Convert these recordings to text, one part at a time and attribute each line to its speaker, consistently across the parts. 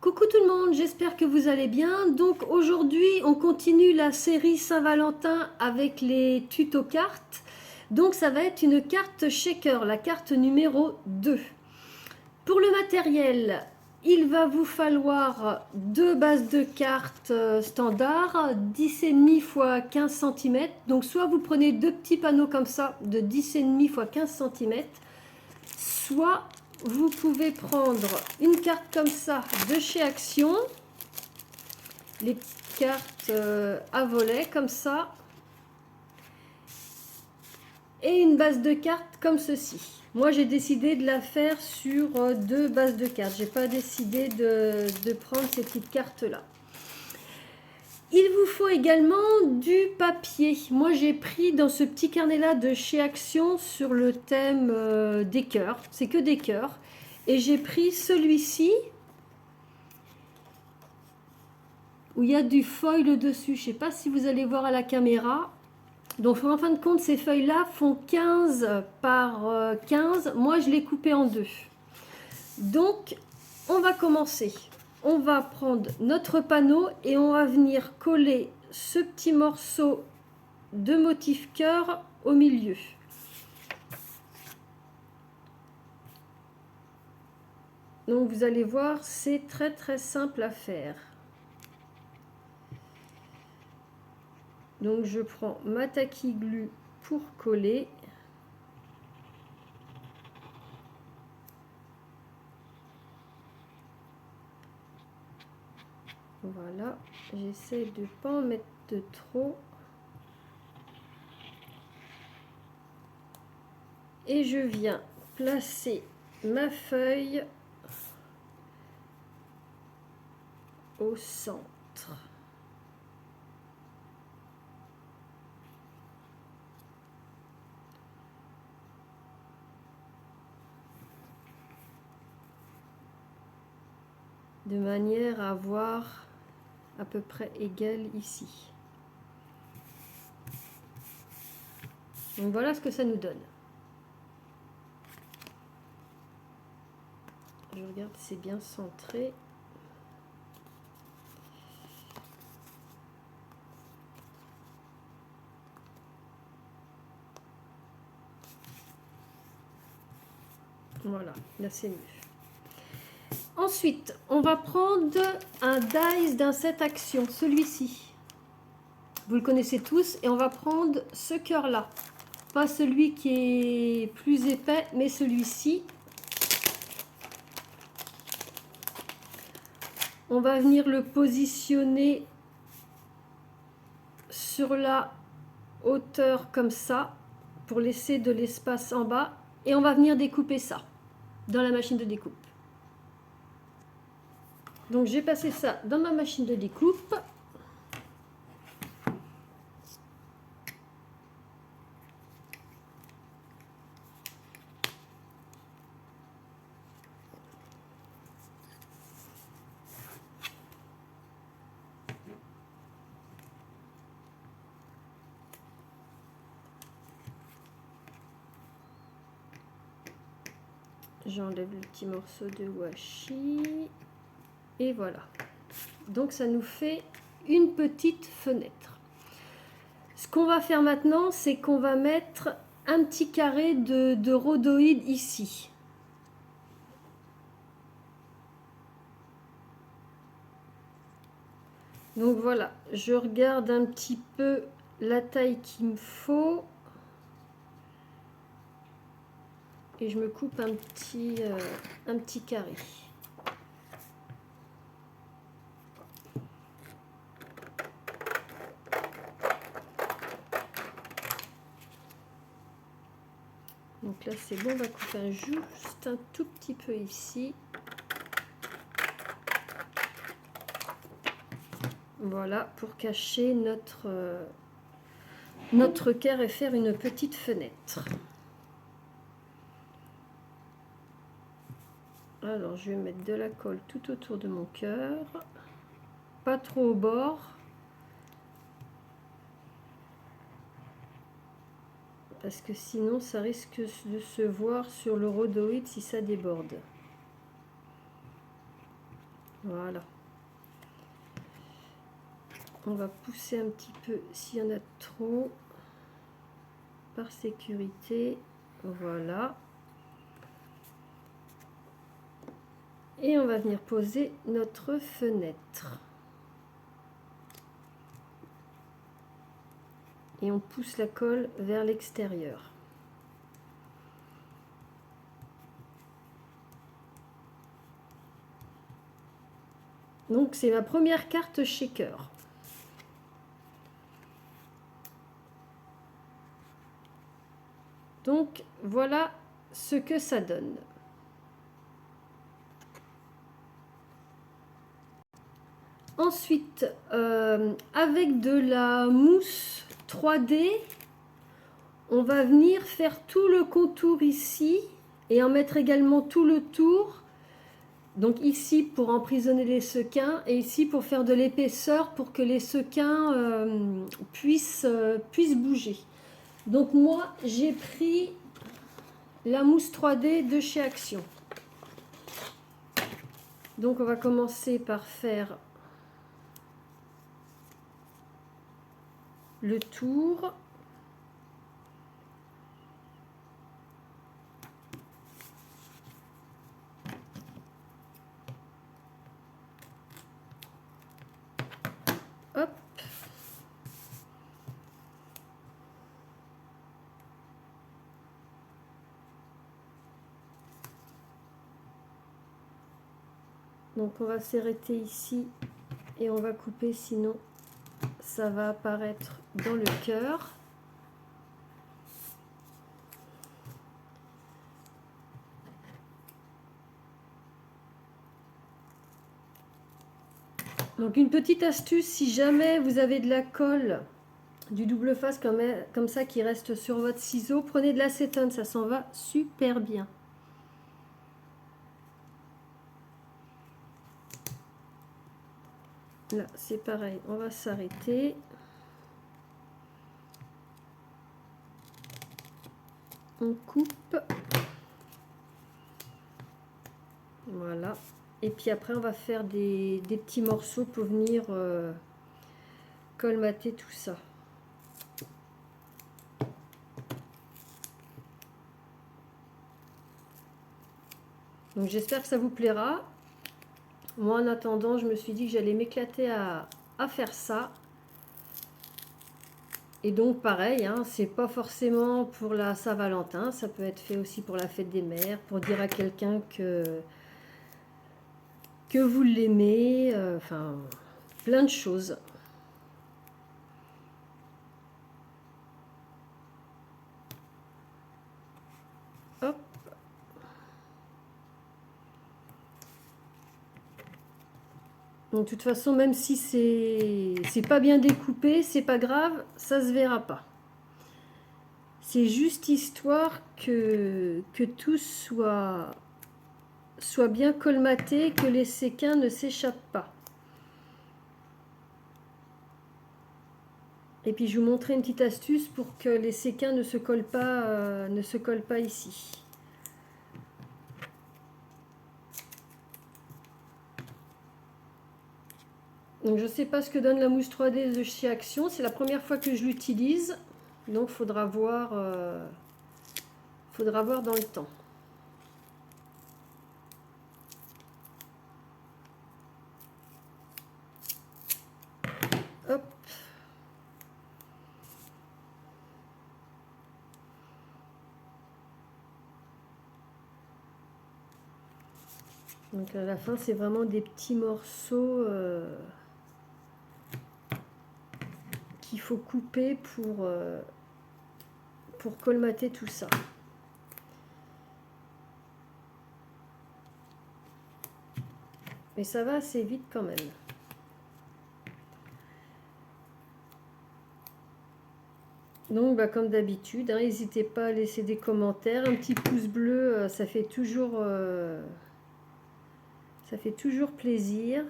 Speaker 1: Coucou tout le monde, j'espère que vous allez bien. Donc aujourd'hui, on continue la série Saint-Valentin avec les tutos cartes. Donc ça va être une carte shaker, la carte numéro 2. Pour le matériel, il va vous falloir deux bases de cartes standard, 10,5 x 15 cm. Donc soit vous prenez deux petits panneaux comme ça de 10,5 x 15 cm, soit vous pouvez prendre une carte comme ça de chez Action, les petites cartes à volet comme ça, et une base de cartes comme ceci. Moi j'ai décidé de la faire sur deux bases de cartes, j'ai pas décidé de prendre ces petites cartes là. Il vous faut également du papier. Moi j'ai pris dans ce petit carnet là de chez Action sur le thème des cœurs, c'est que des cœurs. Et j'ai pris celui-ci où il y a du foil dessus. Je ne sais pas si vous allez voir à la caméra. Donc en fin de compte, ces feuilles-là font 15 par 15. Moi, je l'ai coupé en deux. Donc, on va commencer. On va prendre notre panneau et on va venir coller ce petit morceau de motif cœur au milieu. Donc vous allez voir, c'est très très simple à faire. Donc je prends ma tacky glue pour coller. Voilà, j'essaie de ne pas en mettre de trop. Et je viens placer ma feuille au centre. De manière à avoir à peu près égal ici. Donc voilà ce que ça nous donne. Je regarde si c'est bien centré. Voilà, là c'est mieux. Ensuite, on va prendre un dice d'un set Action, celui-ci. Vous le connaissez tous, et on va prendre ce cœur-là. Pas celui qui est plus épais, mais celui-ci. On va venir le positionner sur la hauteur comme ça, pour laisser de l'espace en bas. Et on va venir découper ça dans la machine de découpe. Donc j'ai passé ça dans ma machine de découpe. J'enlève le petit morceau de washi. Et voilà. Donc ça nous fait une petite fenêtre. Ce qu'on va faire maintenant, c'est qu'on va mettre un petit carré de rhodoïde ici. Donc voilà, je regarde un petit peu la taille qu'il me faut. Et je me coupe un petit carré. Donc là c'est bon, on va couper juste un tout petit peu ici. Voilà, pour cacher notre cœur et faire une petite fenêtre. Alors je vais mettre de la colle tout autour de mon cœur, pas trop au bord. Parce que sinon ça risque de se voir sur le rhodoïde si ça déborde. Voilà. On va pousser un petit peu s'il y en a trop, par sécurité. Voilà. Et on va venir poser notre fenêtre. Et on pousse la colle vers l'extérieur. Donc c'est ma première carte shaker. Donc voilà ce que ça donne. Ensuite, avec de la mousse 3D, on va venir faire tout le contour ici et en mettre également tout le tour. Donc ici pour emprisonner les sequins et ici pour faire de l'épaisseur pour que les sequins puissent bouger. Donc moi j'ai pris la mousse 3D de chez Action. Donc on va commencer par faire le tour. Hop. Donc on va s'arrêter ici et on va couper, sinon ça va apparaître dans le cœur. Donc une petite astuce, si jamais vous avez de la colle, du double face comme ça qui reste sur votre ciseau, prenez de l'acétone, ça s'en va super bien. Là c'est pareil, on va s'arrêter. On coupe. Voilà. Et puis après on va faire des petits morceaux pour venir colmater tout ça. Donc j'espère que ça vous plaira. Moi en attendant, je me suis dit que j'allais m'éclater à faire ça. Et donc pareil, hein, c'est pas forcément pour la Saint-Valentin, ça peut être fait aussi pour la fête des mères, pour dire à quelqu'un que vous l'aimez, enfin plein de choses. Hop. Donc, de toute façon, même si c'est pas bien découpé, c'est pas grave, ça se verra pas. C'est juste histoire que tout soit bien colmaté, que les séquins ne s'échappent pas. Et puis je vous montrerai une petite astuce pour que les séquins ne se collent pas ici. Donc je ne sais pas ce que donne la mousse 3D de chez Action, c'est la première fois que je l'utilise, donc faudra voir dans le temps. Hop. Donc à la fin c'est vraiment des petits morceaux qu'il faut couper pour colmater tout ça. Mais ça va assez vite quand même. Donc bah, comme d'habitude, hein, n'hésitez pas à laisser des commentaires, un petit pouce bleu, ça fait toujours plaisir.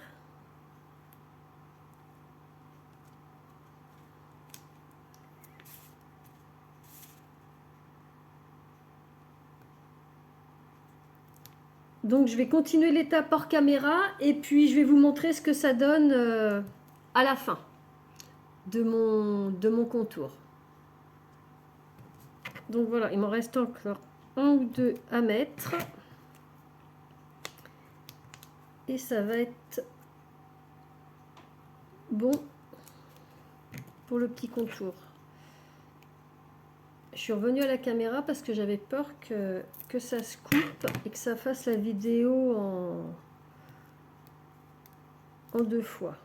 Speaker 1: Donc je vais continuer l'étape hors caméra et puis je vais vous montrer ce que ça donne à la fin de mon contour. Donc voilà, il m'en reste encore un ou deux à mettre. Et ça va être bon pour le petit contour. Je suis revenue à la caméra parce que j'avais peur que ça se coupe et que ça fasse la vidéo en deux fois.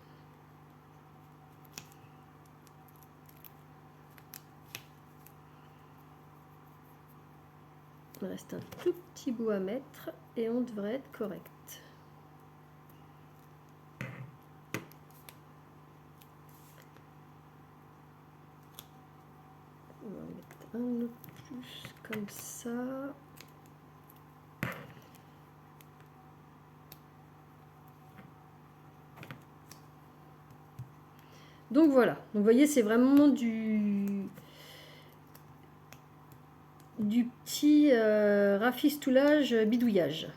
Speaker 1: Il me reste un tout petit bout à mettre et on devrait être correct. On va mettre un autre plus comme ça. Donc voilà, donc vous voyez c'est vraiment du petit rafistoulage, bidouillage.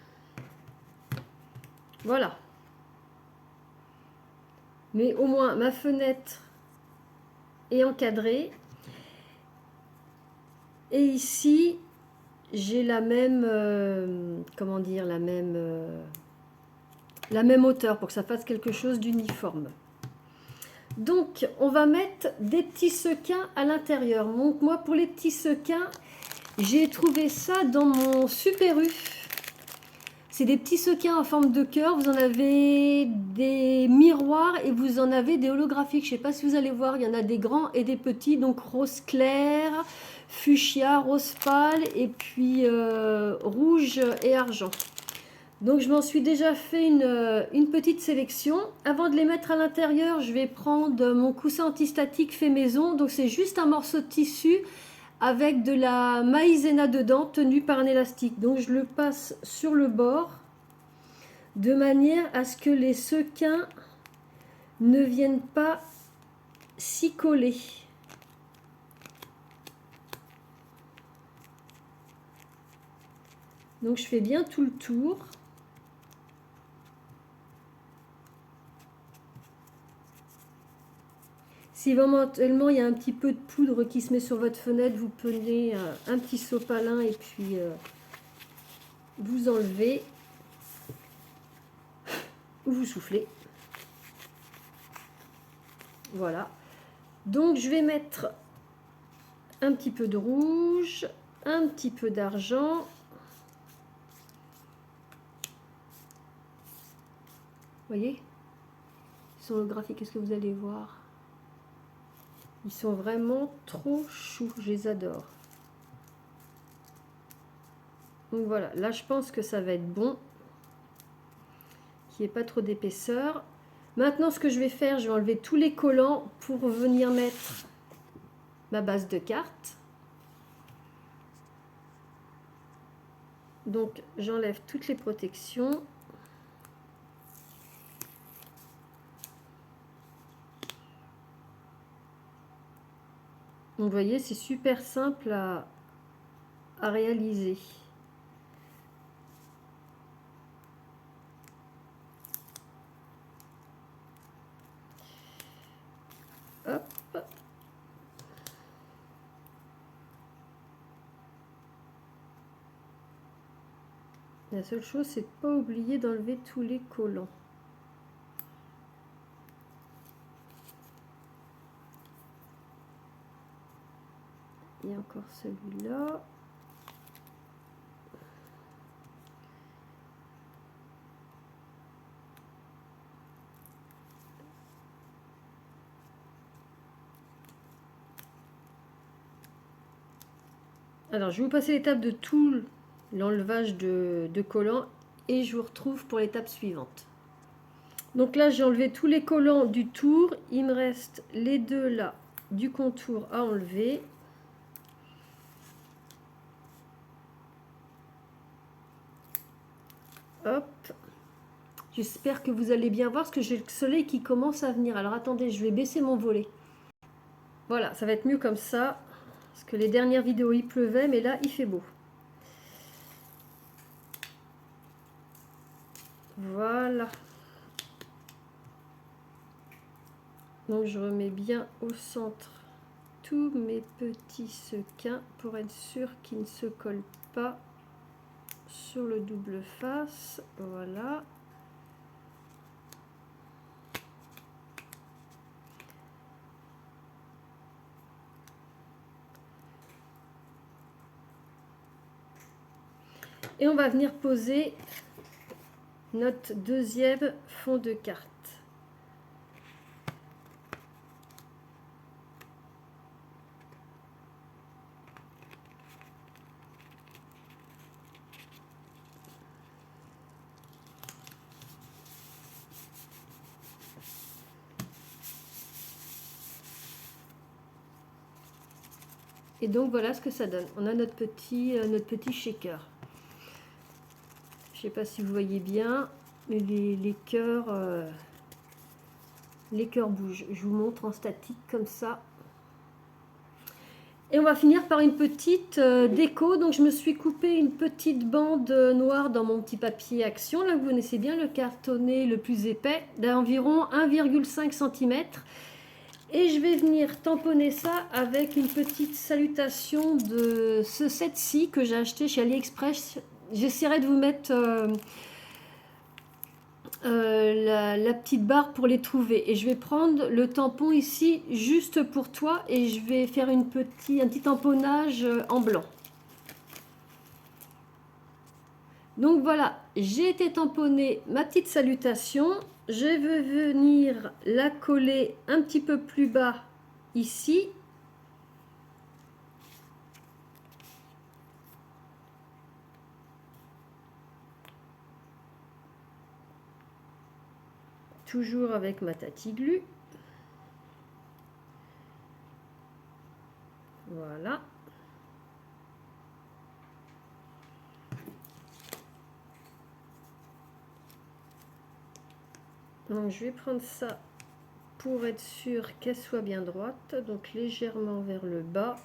Speaker 1: Voilà. Mais au moins ma fenêtre est encadrée. Et ici, j'ai la même, comment dire, la même hauteur pour que ça fasse quelque chose d'uniforme. Donc, on va mettre des petits sequins à l'intérieur. Donc, moi, pour les petits sequins, j'ai trouvé ça dans mon Super U. C'est des petits sequins en forme de cœur. Vous en avez des miroirs et vous en avez des holographiques. Je ne sais pas si vous allez voir, il y en a des grands et des petits. Donc rose clair, fuchsia, rose pâle et puis rouge et argent. Donc je m'en suis déjà fait une petite sélection. Avant de les mettre à l'intérieur, je vais prendre mon coussin antistatique fait maison. Donc c'est juste un morceau de tissu avec de la maïzena dedans, tenu par un élastique. Donc je le passe sur le bord, de manière à ce que les sequins ne viennent pas s'y coller. Donc je fais bien tout le tour. Si éventuellement il y a un petit peu de poudre qui se met sur votre fenêtre, vous prenez un petit sopalin et puis vous enlevez ou vous soufflez. Voilà. Donc je vais mettre un petit peu de rouge, un petit peu d'argent. Vous voyez? Ils sont holographiques, qu'est-ce que vous allez voir? Ils sont vraiment trop choux, je les adore. Donc voilà, là je pense que ça va être bon. Qu'il n'y ait pas trop d'épaisseur. Maintenant ce que je vais faire, je vais enlever tous les collants pour venir mettre ma base de carte. Donc j'enlève toutes les protections. Donc, vous voyez, c'est super simple à réaliser. Hop. La seule chose, c'est de ne pas oublier d'enlever tous les collants. Il y a encore celui-là. Alors, je vais vous passer l'étape de tout l'enlevage de collants et je vous retrouve pour l'étape suivante. Donc là, j'ai enlevé tous les collants du tour. Il me reste les deux là du contour à enlever. Hop. J'espère que vous allez bien voir parce que j'ai le soleil qui commence à venir. Alors attendez, je vais baisser mon volet. Voilà, ça va être mieux comme ça. Parce que les dernières vidéos, il pleuvait, mais là, il fait beau. Voilà. Donc je remets bien au centre tous mes petits sequins pour être sûr qu'ils ne se collent pas sur le double face. Voilà. Et on va venir poser notre deuxième fond de carte. Et donc voilà ce que ça donne. On a notre petit shaker. Je ne sais pas si vous voyez bien, mais les cœurs bougent. Je vous montre en statique comme ça. Et on va finir par une petite déco. Donc je me suis coupé une petite bande noire dans mon petit papier action. Là vous connaissez bien le cartonné le plus épais, d'environ 1,5 cm. Et je vais venir tamponner ça avec une petite salutation de ce set-ci que j'ai acheté chez AliExpress. J'essaierai de vous mettre la petite barre pour les trouver. Et je vais prendre le tampon ici juste pour toi et je vais faire un petit tamponnage en blanc. Donc voilà, j'ai été tamponner ma petite salutation. Je vais venir la coller un petit peu plus bas ici. Toujours avec ma Tati-Glu. Voilà. Donc je vais prendre ça pour être sûr qu'elle soit bien droite, donc légèrement vers le bas.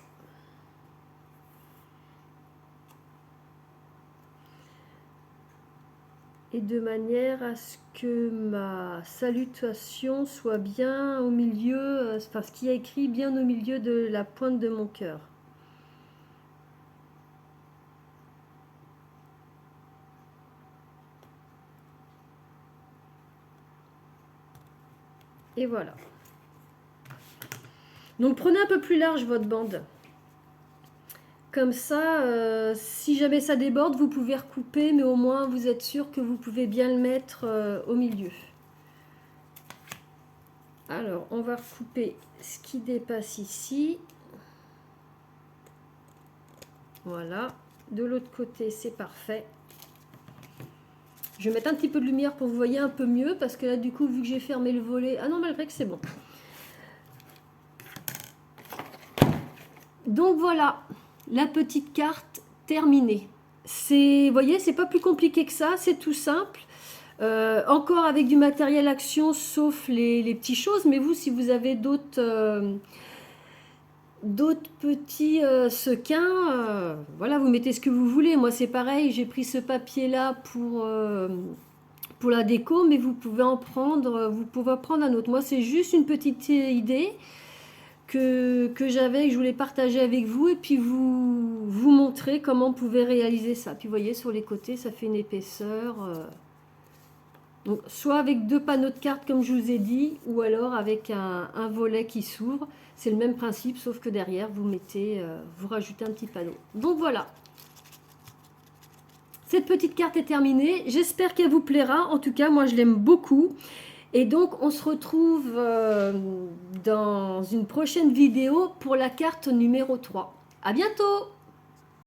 Speaker 1: Et de manière à ce que ma salutation soit bien au milieu, enfin ce qui est écrit bien au milieu de la pointe de mon cœur. Et voilà. Donc prenez un peu plus large votre bande. Comme ça, si jamais ça déborde, vous pouvez recouper, mais au moins vous êtes sûr que vous pouvez bien le mettre au milieu. Alors, on va recouper ce qui dépasse ici. Voilà. De l'autre côté, c'est parfait. Je vais mettre un petit peu de lumière pour que vous voyez un peu mieux, parce que là, du coup, vu que j'ai fermé le volet... Ah non, malgré que c'est bon. Donc voilà, la petite carte terminée. Vous voyez, c'est pas plus compliqué que ça, c'est tout simple. Encore avec du matériel action, sauf les petites choses. Mais vous, si vous avez d'autres petits sequins, voilà, vous mettez ce que vous voulez. Moi, c'est pareil, j'ai pris ce papier-là pour la déco, mais vous pouvez en prendre un autre. Moi, c'est juste une petite idée que j'avais, que je voulais partager avec vous, et puis vous montrer comment on pouvait réaliser ça. Puis vous voyez, sur les côtés, ça fait une épaisseur. Donc, soit avec 2 panneaux de cartes, comme je vous ai dit, ou alors avec un volet qui s'ouvre. C'est le même principe, sauf que derrière, vous rajoutez un petit panneau. Donc voilà. Cette petite carte est terminée. J'espère qu'elle vous plaira. En tout cas, moi, je l'aime beaucoup. Et donc, on se retrouve dans une prochaine vidéo pour la carte numéro 3. À bientôt!